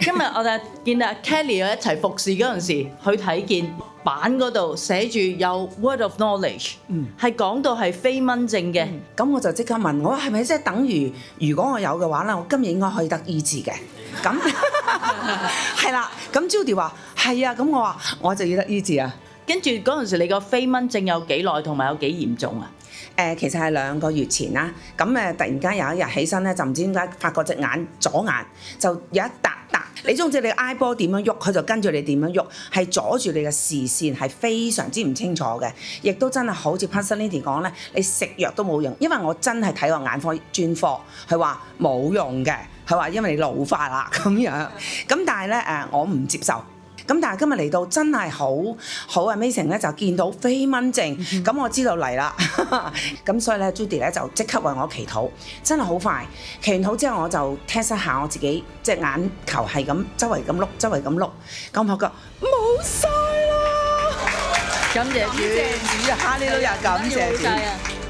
今日我哋見到 Kelly 一齊服侍嗰陣時，去睇見板嗰度寫住有 word of knowledge，係講到係飛蚊症嘅。咁我就即刻問我係咪即係等於如果我有嘅話咧，我今日應該可以得醫治嘅？咁係啦，咁 Judy 話係啊，咁我話我就要得醫治啊。跟住嗰陣時，你個飛蚊症有幾耐，同埋有幾嚴重啊？其實係2個月前啦，咁突然間有一日起身咧，就唔知點解發覺隻眼左眼就有一笪笪，你總之你 eyeball 點樣喐，佢就跟住你點樣喐，係阻住你嘅視線，係非常之唔清楚嘅，亦都真係好似 Pastor Lindy 講咧，你食藥都冇用，因為我真係睇過眼科專科，佢話冇用嘅，佢話因為你老化啦咁樣，咁但係咧我唔接受。咁但係今日嚟到真係好 amazing 咧，就見到飛蚊症，咁我知道嚟啦，咁所以咧 Judy 咧就即刻為我祈禱，真係好快。祈完禱之後我就 test 一下我自己隻眼球係咁周圍咁碌，咁我覺冇晒啦，感謝主，哈利路亞，感謝主。